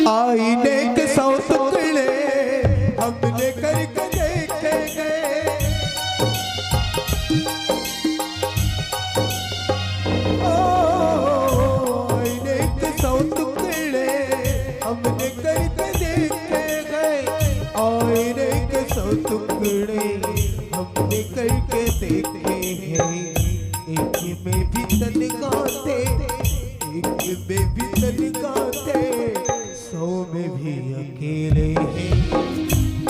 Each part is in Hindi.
आईने के 100 टुकड़े हमने करके देखे गए। आईने के 100 टुकड़े हमने करके देखे गए। आईने के 100 टुकड़े हमने करके देखे हैं। एक में भी तनिका थे, एक में भी तनिका थे, 100 में भी अकेले हैं।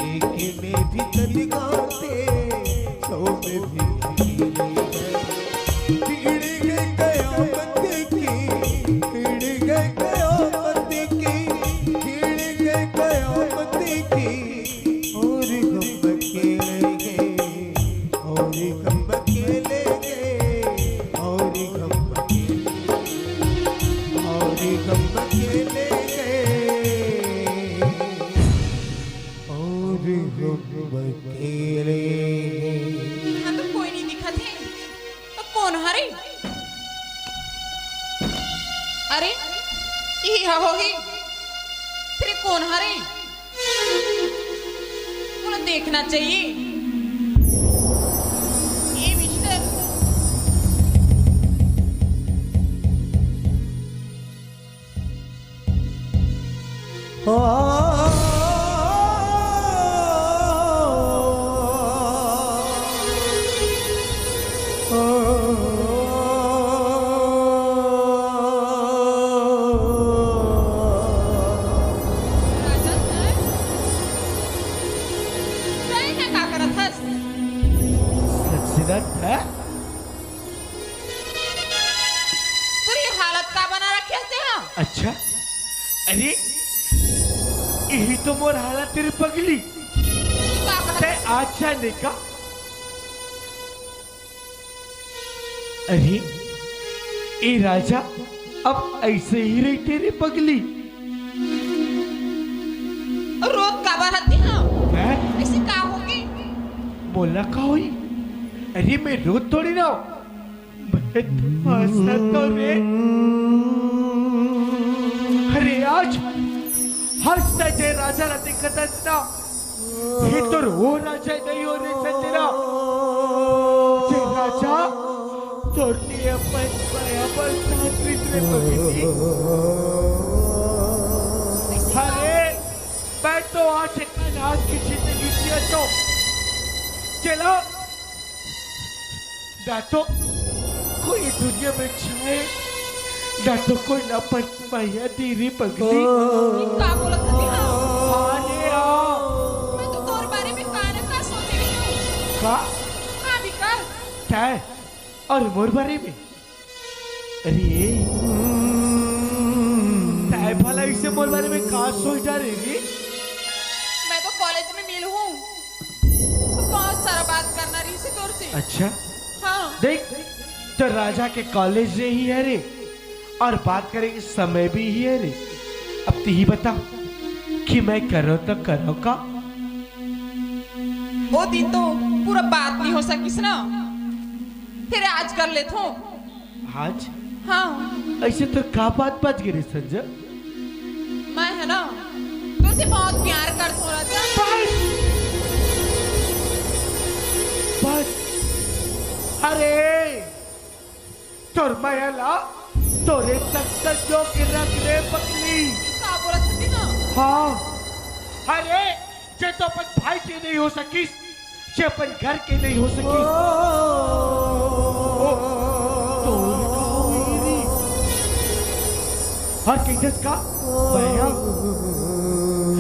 एक में भी तनिका थे, 100 में भी अकेले हैं। बिगड़ गए कयामत की, बिगड़ गए कयामत की, बिगड़ गए कयामत की। और हम अकेले हैं, और हम अकेले हैं, और हम अकेले, और हम अकेले गए, और हम अकेले। यहाँ तो कोई नहीं दिखा थे, तो कौन हरे? अरे ये होगी, फिर कौन हरे? उन्हें देखना चाहिए। ये मिस्टर राजा सर, सही है का करत हस? सच्चिदानंद है? पूरी हालत का बना रखे थे हम। अच्छा, अरे यही तो मोर हालत तेरी पगली का ते करत? आज जाने का। अरे ए राजा अब ऐसे ही रही तेरी पगली। रोज का बरती हम। मैं ऐसे का होगी? बोला का हुई? अरे मैं रोज थोड़ी ना हूं। मैं तो हंसा तो रे। अरे आज हंसता जय राजा ला देखत ना, हे तो रो राजा नहीं हो रे सजना। जय राजा तोरती अपन पाया पर सात्वित रे पगली। अरे मैं तो आज एक अनाथ की जिंदगी जिया तो चलो ना तो कोई दुनिया में छाए, ना तो कोई लापन पाया तेरी पगली। का बोलत हती हम? आने आओ मैं तो तोर बारे में का न का सोच रही हूँ। का का भी कर? क्या है? और मोर बारे में? अरे ताए भला इसे मोर बारे में का सोच जा रही है? मैं तो कॉलेज में मिल हूँ, तो बहुत सारा बात करना रही से तोर से। अच्छा हाँ, देख, तो राजा के कॉलेज ही है रे, और बात करेंगे समय भी ही है रे। अब तू ही बता कि मैं करो तो करो का? वो दिन तो पूरा बात नहीं हो सकीस ना, फिर आज कर ले थो। आज हाँ, ऐसे तो का बात बच गई संजय? मैं है ना तुझसे बहुत प्यार करता हूँ राजा। बस अरे तोर मायाला तोरे तक जो के रख रे पगली। का बोलत हती ना? हाँ, अरे जे तो अपन भाई के नहीं हो सकीस, जे अपन घर के नहीं हो सकीस, और किधर का माया?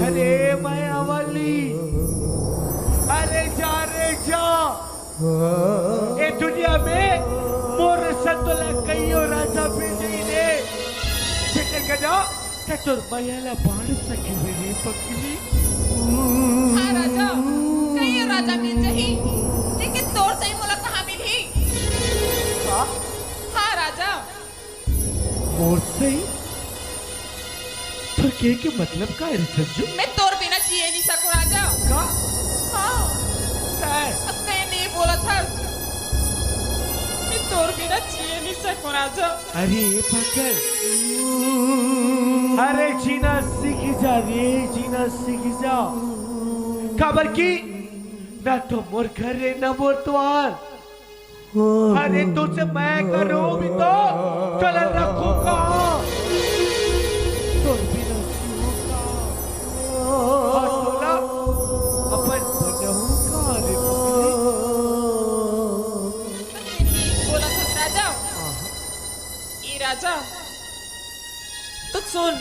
अरे माया वाली, अरे जा रे जा। ए दुनिया में मोर संतोला कईयो राजा भी नहीं रे, जेकर गजा ते तोर मायाला बाढ़ सके रे पगली। हाँ राजा, कहीं राजा मिल जाही, लेकिन तोर सही मोला कहाँ मिली? हाँ राजा, मोर सही तो के मतलब का है संजू? मैं तोर बिना जिए नहीं सकूं राजा। का हाँ, है? अब कहीं नहीं बोला था, मैं तोर बिना जिए नहीं सकूं राजा। अरे पागल, अरे जीना सीख जा रे, जीना सीख जा। खबर की ना तो मोर घर रे ना मोर द्वार। अरे तुझसे मैं करूं भी तो चल रखूंगा तो बिना जीऊंगा और तोला अपन बनूंगा रे पगली। बोला था राजा, ये राजा तो सुन,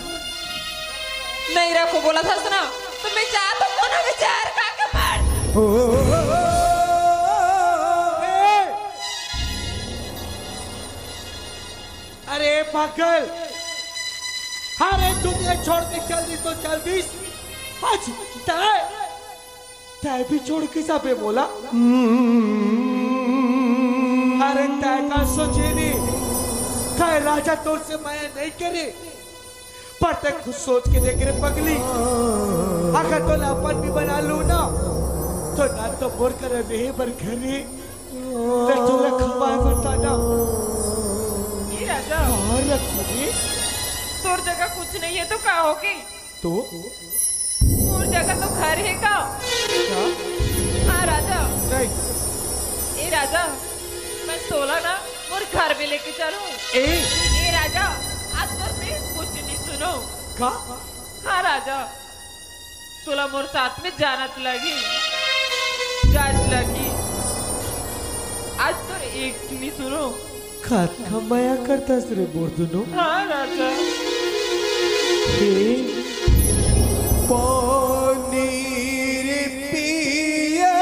नैरा को बोला था ना, तो मैं चाहता हूं ना विचार का मार। अरे पागल, अरे दुनिया छोड़ के चल दी तो चल दी, आज तय भी छोड़ के जाबे बोला। अरे तय का सोचे नहीं, तय राजा तोर से माया नहीं करे, पर तय खुद सोच के देख रे पगली, अगर तो अपन भी बना लू ना तो ना तो मोर करे नहीं बर घरे तो रखवाए बताना राजा। और रखोगे तोर जगह कुछ नहीं है तो क्या होगी? तो मोर जगह तो घर है का? क्या? हाँ राजा। नहीं ए राजा, मैं सोला ना मोर घर में लेके चलूं। ए राजा, आज तक मैं कुछ नहीं सुनो का? हाँ राजा, तोला मोर साथ में जाना तो लगी, जात लगी, आज तो एक नहीं सुनो। खात का माया करता रे बोर दोनों। हाँ राजा। पनीर पिए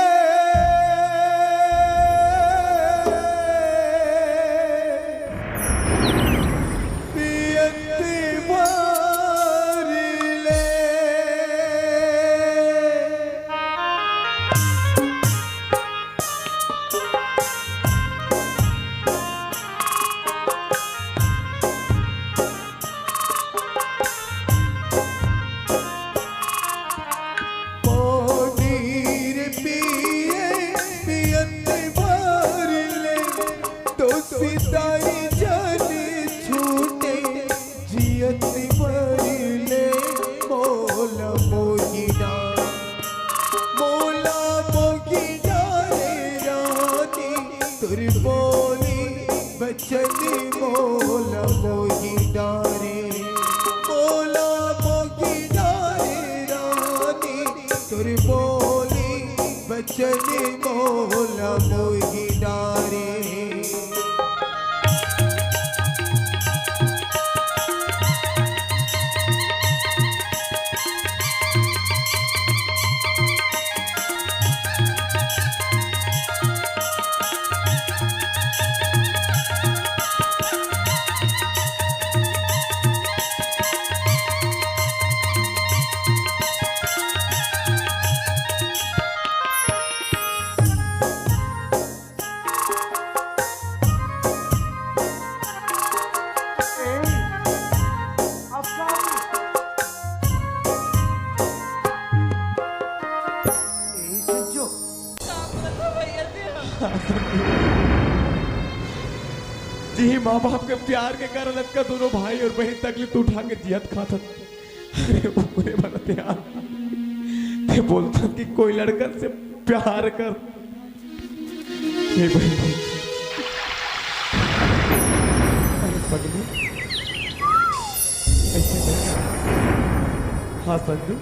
पियते मारले बचने मोला मोही डारे। जी माँ बाप के प्यार के कारण का दोनों भाई और बहन तकलीफ उठा के जियत खाता। अरे ऊपरे वाला प्यार ते बोलता कि कोई लड़का से प्यार कर। हे बहन अरे पगली ऐसे नहीं। हाँ संजू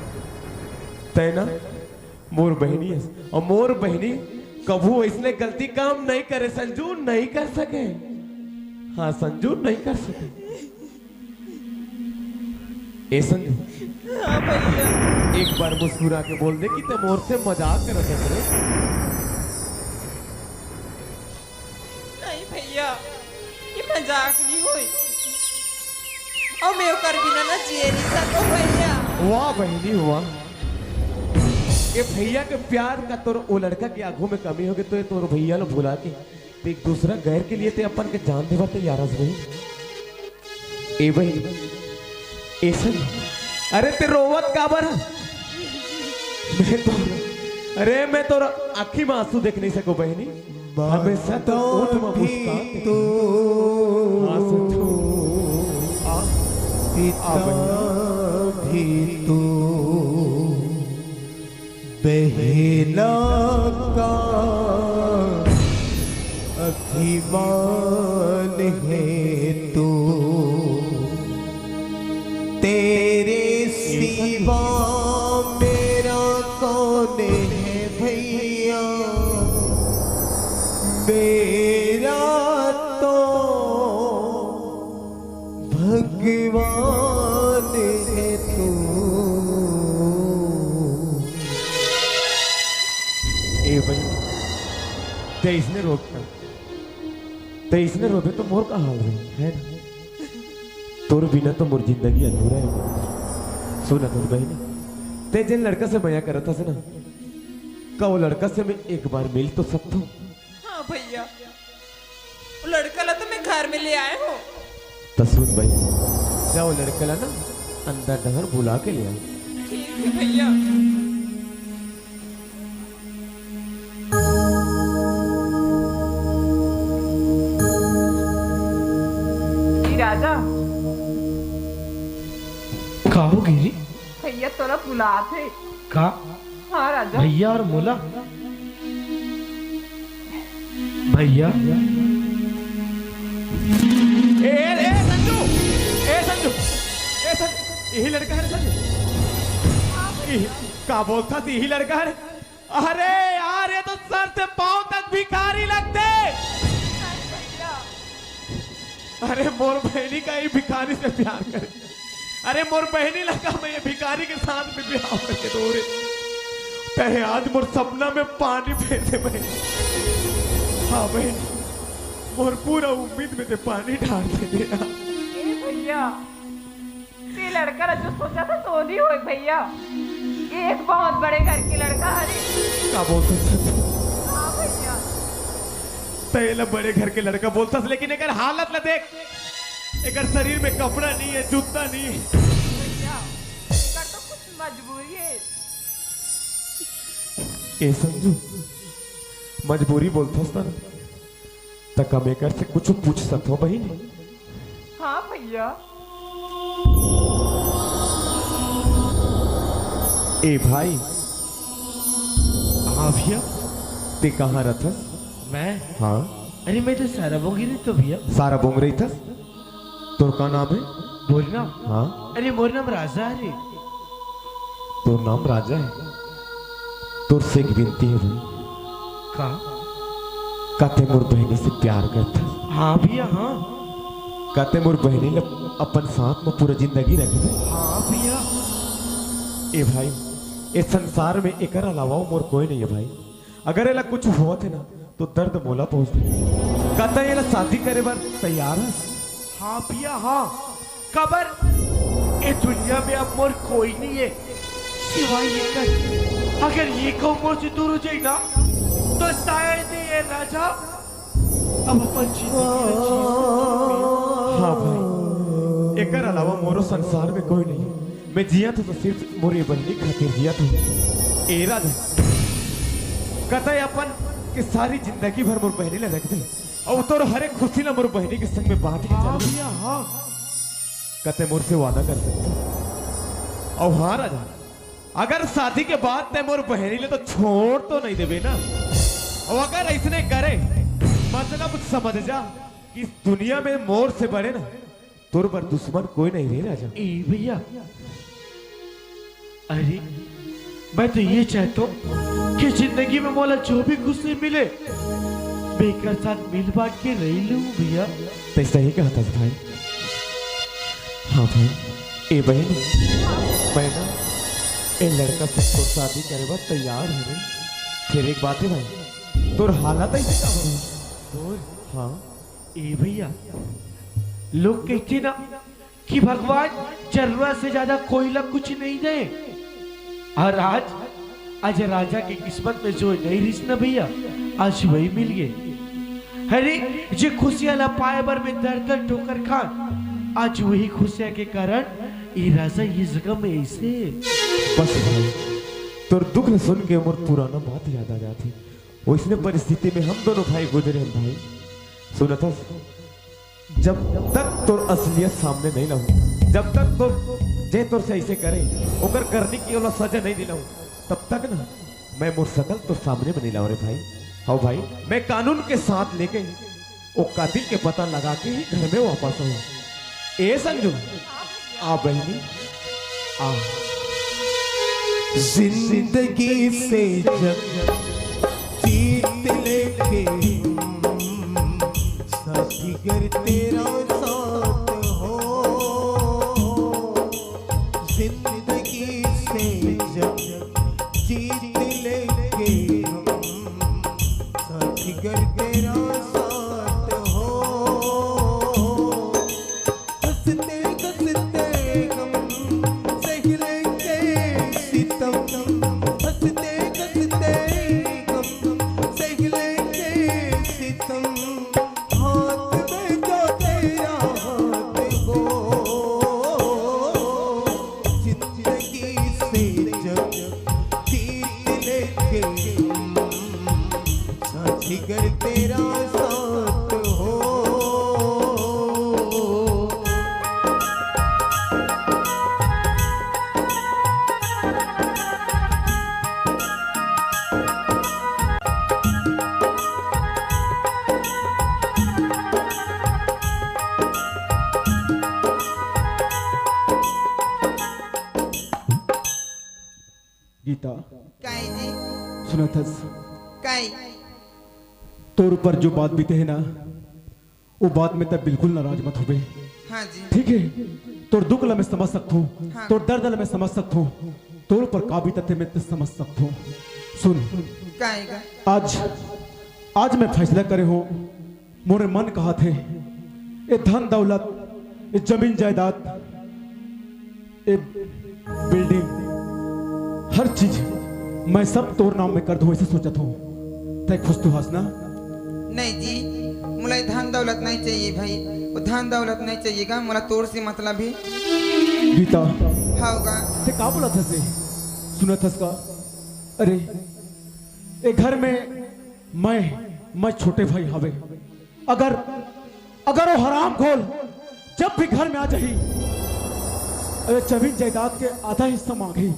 तैना मोर बहनी है और मोर बहनी कभू इसने गलती काम नहीं करे संजू, नहीं कर सके। हाँ संजू नहीं कर सके। ए संजू हाँ भैया, एक बार मुस्कुरा के बोल दे कि ते मोर से मजाक कर रहे थे। नहीं भैया, ये मजाक नहीं हुई और मैं कर बिना ना जिए नहीं सकूं भैया। वाह बहनी वाह, ये भैया के प्यार का तोर वो लड़का के आंखों में कमी हो गई तो ये तोर भैया लो भुला के ते एक दूसरा गैर के लिए ते अपन के जान देवा ते यारस भाई। ए भाई ऐसा अरे ते रोवत काबर है? मैं तो अरे मैं तो आँखी में आंसू देख नहीं सको बहनी। हमेशा तो ऊँट में मुस्कान तो हाँ संजू पिता भी तो बहना का अभिमान है तो तेरे सिवा मेरा कौन है भैया मेरा तो भगवान है तू। ए भाई तेईस ने रोकता तेईस ने रोके तो मोर का हाल रही है ना तोर बिना तो मोर जिंदगी अधूरा है। सुना तो बहनी ते जिन लड़का से मया करता से ना का वो लड़का से मैं एक बार मिल तो सकता हूँ। हाँ भैया, वो लड़का ला तो मैं घर में ले आए हूँ। तो सुन भाई जा वो लड़का ला ना अंदर डहर बुला के ले आओ। ठीक है भैया। राजा का हो गिरी भैया तोरा बुलात है। का हाँ राजा भैया और मोला भैया ए संजू यही लड़का है संजू का बोलता थी यही लड़का है। अरे यार ये तो सर से पांव तक भिखारी लगते। अरे मोर बहनी का ये भिखारी से प्यार करे। अरे मोर बहनी लगा मैं ये भिखारी के साथ में ब्याह करके दो रे तहे आज मोर सपना में पानी फेर दे बहन। हाँ बहन मोर पूरा उम्मीद में ते पानी डाल दे देना। ए भैया ये लड़का रा जो सोचा था तो नहीं हो भैया। ये एक बहुत बड़े घर की लड़का है। क्या बोलते हाँ भैया पहले बड़े घर के लड़का बोलता लेकिन एक हालत न देख एक शरीर में कपड़ा नहीं है जूता नहीं है। भैया इसका तो कुछ मजबूरी है। ए संजू मजबूरी बोलता था ना तक हम एक से कुछ पूछ सकते हो बहन। हाँ भैया ए भाई हाँ भैया ते कहाँ रहा था? मैं हाँ अरे मैं तो सारा वो गिरी तो भैया सारा बोंग रही था। तोर का नाम है? बोलना हाँ अरे मोर नाम राजा है रे। तोर नाम राजा है। तोर से एक विनती है भाई का काते मोर बहनी से प्यार करता। हाँ भैया हाँ काते मोर बहनी ने अपन साथ में पूरा जिंदगी रख दे। हाँ भैया ए भाई इस संसार में एक अलावा मोर कोई नहीं है भाई। अगर एला कुछ हुआ थे ना तो दर्द मोला पहुंच दे। कहता ये शादी करे बार तैयार है। हाँ भैया हाँ कबर ये दुनिया में अब मोर कोई नहीं है सिवाय ये कर। अगर ये कहो मोर से दूर हो जाए ना तो शायद ये राजा अब अपन हाँ भाई एक अलावा मोरो संसार में कोई नहीं है। मैं जिया था तो सिर्फ मोरी बहनी खातिर जिया था। ए राजा कहता है अपन कि सारी जिंदगी भर मोर बहनी ले रख दे और तोर हर एक खुशी ना मोर बहनी के संग में बांट के हाँ चल। भैया हाँ कहते मोर से वादा कर सकते और हाँ राजा अगर शादी के बाद ते मोर बहनी ले तो छोड़ तो नहीं देवे ना। और अगर ऐसने करे मतलब समझ जा कि इस दुनिया में मोर से बड़े ना तोर पर दुश्मन कोई नहीं रहे राजा। ए भैया अरे मैं तो ये चाहता हूँ कि जिंदगी में मौला जो भी खुशी मिले मैं एक साथ मिल बांट के रह लूं भैया। तो सही कहा था भाई। हाँ भाई ए बहन मैं ना ए लड़का से तो शादी करे बाद तैयार हो गई। फिर एक बात है भाई तोर हालत ऐसे का हो। हाँ ए भैया लोग कहते ना कि भगवान जरूरत से ज्यादा कोयला कुछ नहीं दे और आज राजा की किस्मत में जो नहीं रिश्त ना भैया आज वही मिल गए। अरे जो खुशियां ला पाए बर में दर दर ठोकर खान आज वही खुशियां के कारण ये राजा ये जगह में ऐसे। बस भाई तोर दुख न सुन के मोर पुराना बात याद आ जाती वैसने परिस्थिति में हम दोनों भाई गुजरे हैं भाई। सुना था, जब तक तो असलियत सामने नहीं लाऊं, जब तक तो जे तोर से ऐसे करे ओकर करने की वाला सजा नहीं दिलाऊं, तब तक ना मैं मोर सकल तो सामने में नहीं लाऊं रे भाई। हाँ भाई, मैं कानून के साथ लेके वो कातिल के पता लगा के ही घर में वापस आऊं। ए संजू, आ बहनी आ। जिंदगी से जब जीत लेके साथी घर तेरा साथ हो, जिंदगी से जब जीत लेके साथी घर तेरा साथ हो, हंसते हंसते गम सह लेंगे सितम, हंसते हंसते गम सह लेंगे सितम, हाथ में जो तेरा हाथ हो, जिंदगी से जब जीत लेके साथी घर तेरा साथ हो। गीता, काई जी, सुना था, काई तोर ऊपर जो बात बीते है ना, वो बात में तब बिल्कुल नाराज मत हो बे। हाँ जी, ठीक है, तोर दुख ला मैं समझ सकता हूँ, हाँ। तोर दर्द ला मैं समझ सकता हूँ, तोर ऊपर का बीते थे मैं तो समझ सकता हूँ। सुन, काई का आज मैं फैसला करे हूँ, मोरे मन कहा थे, ये धन दौलत, ये जमीन जायदाद, ये बिल्डिंग, हर चीज मैं सब तोर नाम में कर दूं, ऐसे सोचा था। तय खुश तो हंसना। नहीं जी, मुझे धन दौलत नहीं चाहिए भाई, वो धन दौलत नहीं चाहिएगा, मुझे तोड़ से मतलब ही गीता, होगा। ते का बोला था से? सुना था इसका? अरे एक घर में मैं छोटे भाई हवे, अगर वो हराम खोल जब भी घर में आ जाही, अरे जमीन जायदाद के आधा हिस्सा मांगी,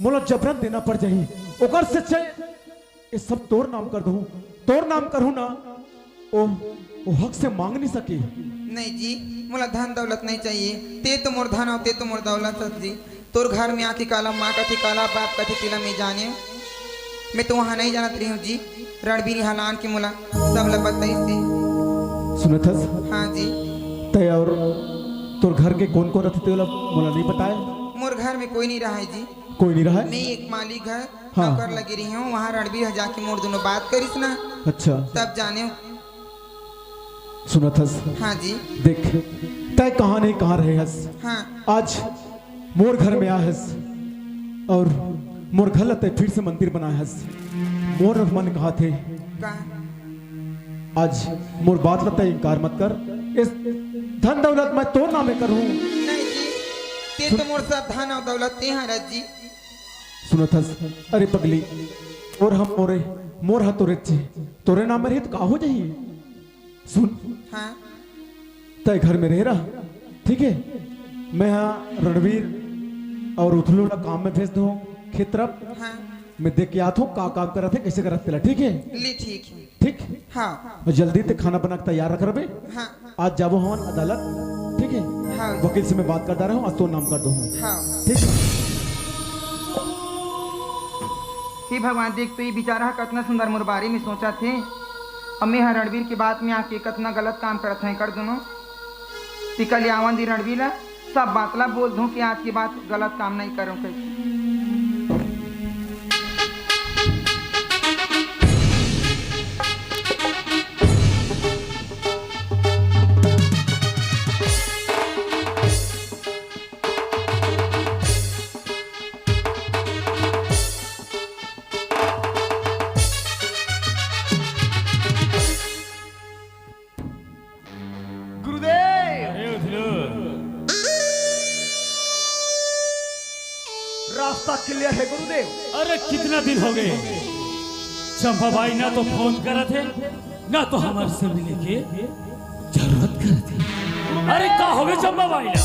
मोला जबरन देना पड़ जाही, ओकर से ये सब तोर नाम कर दूं, तोर नाम करूं ना, ओ हक से मांग नहीं सकी। नहीं जी, मुझे धन दौलत नहीं चाहिए, ते तो मोर धन होते तो मोर दौलत जी। तोर घर में आके काला माँ का थी, काला बाप का थी, तिला में जाने मैं तो वहाँ नहीं जानत रही हूँ जी। रणबीर हलान की मुला सब लपत थी। सुना था? हाँ जी, तय और तोर घर के कौन कौन रहते थे मोला नहीं बताया? मोर घर में कोई नहीं रहा है जी, कोई नहीं रहा है? मैं एक मालिक है, हाँ। नौकर लगी रही हूँ वहाँ। रणबीर जाके मोर दोनों बात करिस ना, अच्छा, तब जाने। सुना था? हाँ जी, देख, तय कहाँ नहीं कहाँ रहे हस, हाँ आज मोर घर में आया हस, और मोर घर लते फिर से मंदिर बनाया हस। मोर मन कहा थे, कहा आज मोर बात लते इनकार मत कर, इस धन दौलत मैं तोर नामे करूं। नहीं जी, ते तो मोर सब धन और दौलत ते हैं रज जी। सुनो थस, अरे पगली, और हम मोर हा तोरे नाम में रहे तो का हो जाइए। सुन, हाँ तय घर में रह रहा, ठीक है, मैं यहाँ रणवीर और उथलू काम में भेज दूँ खेत तरफ, हाँ, मैं देख के आता हूँ का काम कर रहा थे, कैसे कर रहा था, ठीक है? ले ठीक है, ठीक, हाँ और जल्दी से खाना बना के तैयार रख रहे। हाँ आज जाबो हम अदालत, ठीक है? हाँ वकील से मैं बात करता रहा हूँ, आज तो नाम कर दूँ, हाँ। ठीक है? हे भगवान, देख तो ये बेचारा कितना सुंदर मोर बारे में सोचा थे, अब मैं रणवीर की बात में आके कितना गलत काम करते हैं कर दोनों। कल आवन दी रणवीर ला सब बात ला बोल दूं कि आज की बात गलत काम नहीं करूं कहीं। रास्ता क्लियर है गुरुदेव। अरे कितना दिन हो गए, चंपा भाई ना तो फोन करे थे ना तो हमारे से मिले के जरूरत करे थे। अरे का हो गए चंपा भाई ना?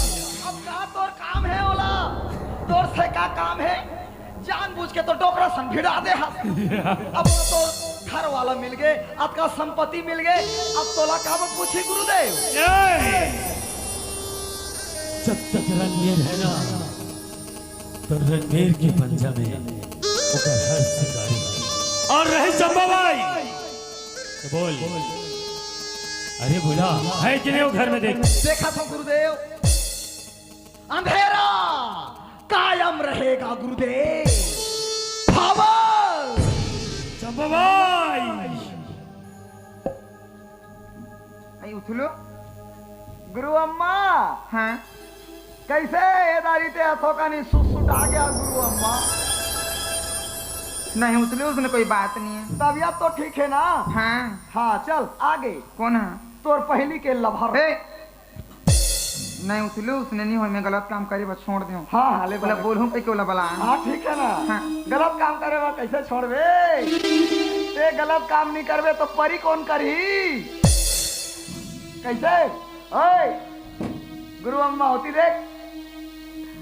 अब का तोर काम है ओला? तोर से का काम है? जानबूझ के तो डोकरा सन भिड़ा दे हाथ। अब तो घर वाला मिल गए, आपका संपत्ति मिल गए, अब तोला का पूछी गुरुदेव। जब तक रणवीर है ना तो रणवीर के पंजा में उसका हर शिकारी और रहे चंपा भाई तो बोल। अरे बोला है कि नहीं वो घर में? देखा था गुरुदेव, अंधेरा कायम रहेगा गुरुदेव। पावर चंपा भाई आई उठलो। गुरु अम्मा हाँ कैसे दारी ते हाथों का नहीं सुसुटा गया गुरु अम्मा? नहीं उतले, उसने कोई बात नहीं है। तबियत तो ठीक है ना? हाँ हाँ चल आगे। कौन है? तोर पहली के लभर। नहीं उतले, उसने नहीं हो, मैं गलत काम करे बस छोड़ दूं। हाँ हाँ ले बोला बोलूं पे क्यों बला? हाँ ठीक है ना। हाँ। गलत काम करे बा कैसे छोड़बे? ते गलत काम नहीं करबे तो परी कौन करही? कैसे? ओए गुरु अम्मा होती देख,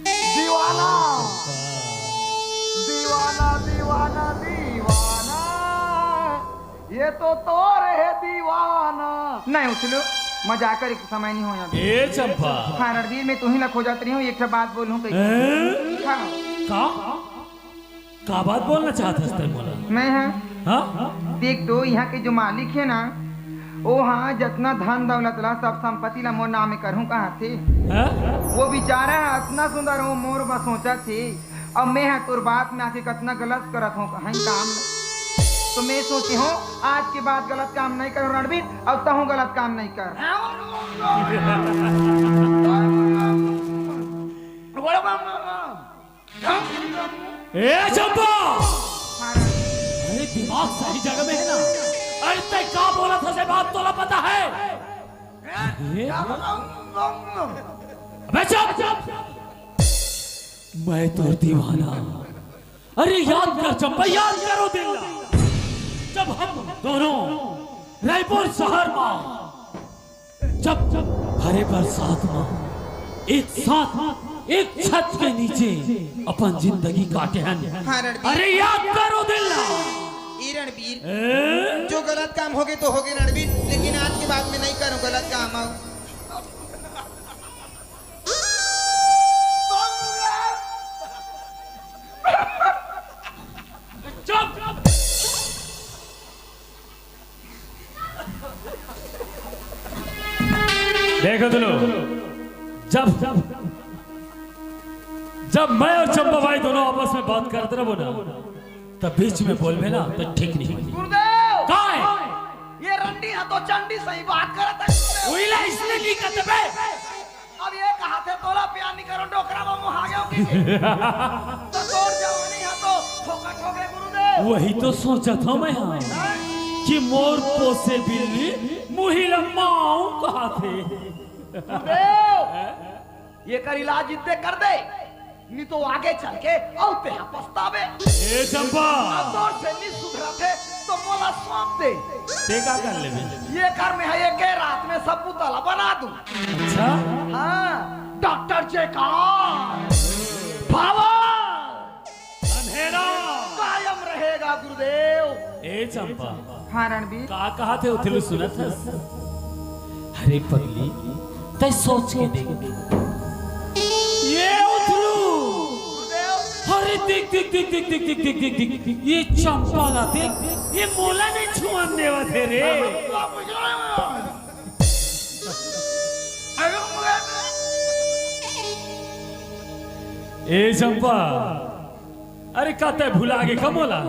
दीवाना दीवाना दीवाना दीवाना, ये तो तोर है दीवाना। नहीं उतलो, मजाक कर समय नहीं हो यहाँ। ए चंपा हाँ रणवीर में तू ही ना खो जाती रही हूँ, एक बात बोलूं कहीं। का बात बोलना चाहता है? बोला मैं है हाँ? देख तो यहाँ के जो मालिक है ना, वो हाँ जितना धन दौलत ला सब संपत्ति ला मोर नाम में करूँ कहाँ थे। वो बेचारा है इतना सुंदर हो, मोर बस सोचा थे। अब मैं है तोर बात में आके कितना गलत करत हूँ कहीं काम। तो मैं सोची हूँ आज के बाद गलत काम नहीं करूँ रणवीर, अब तो हूँ गलत काम नहीं कर। ए चंपा, अरे दिमाग सही जगह में है ना? अरे तय क्या बोला था से बात तोला पता है? अबे चुप! मैं तो दीवाना। अरे याद कर चंपा, याद करो दिल, जब हम दोनों रायपुर शहर में जब हरे बरसात में एक साथ एक छत के नीचे अपन जिंदगी काटे हैं। हाँ रणवीर। अरे याद करो दिल। ई रणवीर, जो गलत काम हो गए तो हो गए रणवीर, लेकिन आज के बाद में नहीं करूँ गलत काम। आओ चुप! देखो तुम, जब जब मैं और चंपा भाई दोनों आपस में बात करते रहो ना, तब बीच में बोल में ना तो ठीक नहीं। गुरुदेव कहाँ है? ये रंडी है तो चंडी सही बात करत है। ओइला इसने नहीं करते बे। अब ये कहा थे तोला प्यार नहीं करो, डोकरा में मुँह आ गया तो तोड़ जवानी है तो ठोका ठोके गुरुदेव। वही तो सोचा था मैं हाँ, कि मोर पोसे बिल्ली मुही लम्माऊ कहा थे। गुरुदेव ये कर इलाज इतने कर दे, नहीं तो आगे चल के औते हैं पछतावे। ए चंपा, अब दौर से नहीं सुधरा थे तो मोला सौंप दे। देखा कर ले। ये कर में है, ये के रात में सब पुतला बना दूं। अच्छा हाँ डॉक्टर जयकार, पावर अंधेरा कायम रहेगा गुरुदेव। ए चंपा, हाँ रणवीर। का कहा थे उथिलु सुनत है? अरे पगली तय सोच के देख, ये उथलू। अरे देख देख देख देख देख देख देख देख देख, ये चंपा ना देख, ये मोला नहीं छुआन देवा थे रे। ए चंपा, अरे का तय भुला के कमोला?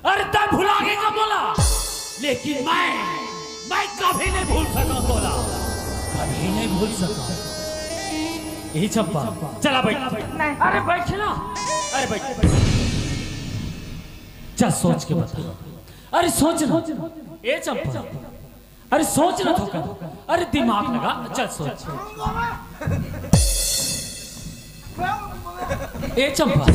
अरे तय भुला के कमोला, लेकिन मैं कभी नहीं भूल सका तोला, कभी नहीं भूल सका। यही चंपा, चला बैठ। अरे बैठ ना, अरे बैठ। चल सोच के बता। अरे सोच ना, ए चंपा, अरे सोच ना थोका, अरे दिमाग लगा, चल सोच। ए चंपा,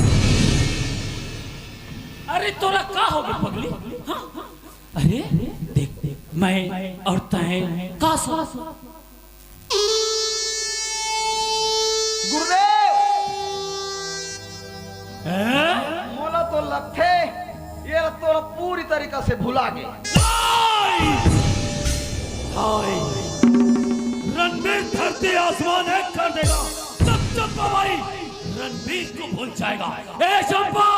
अरे तोरा का हो गया पगली? अरे देख देख मैं और तय का साथ गुरुदेव मोला तो लगते ये तो पूरी तरीका से भुला गए। रणबीर धरती आसमान एक कर देगा तब चंपा भाई रणबीर को भूल जाएगा। ए चंपा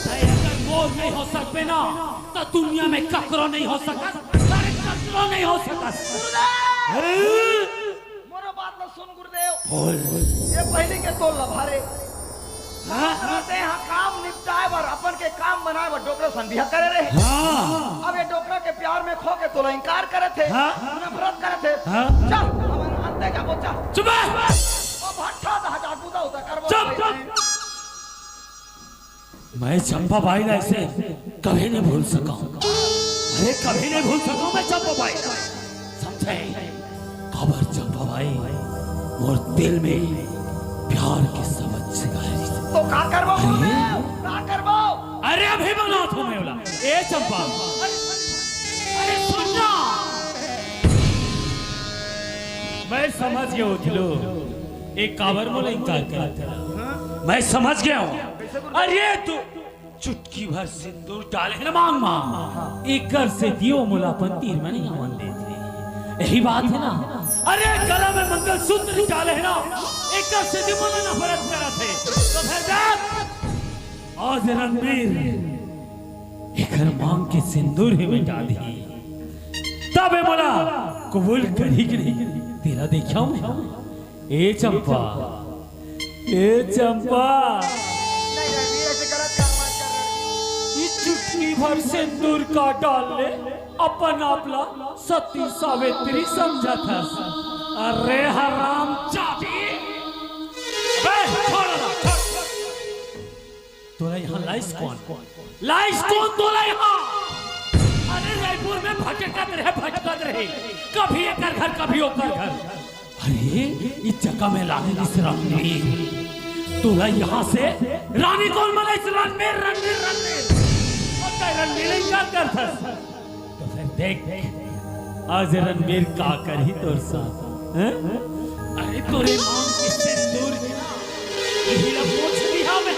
अरे अगर मोर नहीं हो सकते ना तो दुनिया में ककरो नहीं हो सकता। अरे ककरो नहीं हो सकता। मोरा बात न सुन गुरुदेव, ये पहले के तो लभारे रहते यहाँ काम निपटाए बर अपन के काम बनाए बर डोकरा संधिया करे रहे। अब ये डोकरा के प्यार में खो के तोला इनकार करे थे, नफरत करे थे। चल हमारे अंते क्या बोचा चुप ओ भट्टा दा हजार पूजा होता करबो। चुप मैं चंपा भाई ने ऐसे कभी नहीं भूल सका। अरे कभी नहीं भूल सका मैं चंपा भाई समझे। खबर चंपा भाई मोर दिल में प्यार की समझ से गहरी तो का करबो गुरुदेव, का करबो? अरे अभी बना तुम्हें बोला ए चंपा अरे सुनना मैं समझ गया हूँ दिलो एक काबर मोला इनकार करा था। मैं समझ गया हूँ। अरे तू चुटकी भर सिंदूर डाले ना मांग मांग एक कर से दियो मुलापन तीर में नहीं आवन देते यही बात है ना। अरे गला में मंगलसूत्र डाले है ना एक कर से दियो मुला नफरत करा थे तो फिर देख आज रणबीर एक मांग के सिंदूर ही में डाली तब है मोला कबूल करी कि नहीं तेरा देखा हूं मैं। ए चंपा नहीं रणबीर ऐसे गलत काम मत कर। इस चुटकी भर सिंदूर का डाल ले अपन आपला सती सावित्री समझा था। अरे हराम जाती तोला यहाँ लाइस कौन तोला यहाँ। अरे रायपुर में भटकत रहे कभी एक घर कभी ओकर घर। अरे इस जगह में लाने इस रणबीर तोला यहाँ से रानी कौन बना इस रणबीर क्या करता तो फिर देख आज रणबीर का कर ही तोर साथ। अरे तोरे मांग के सिंदूर यही ला पूछ लिया मैं।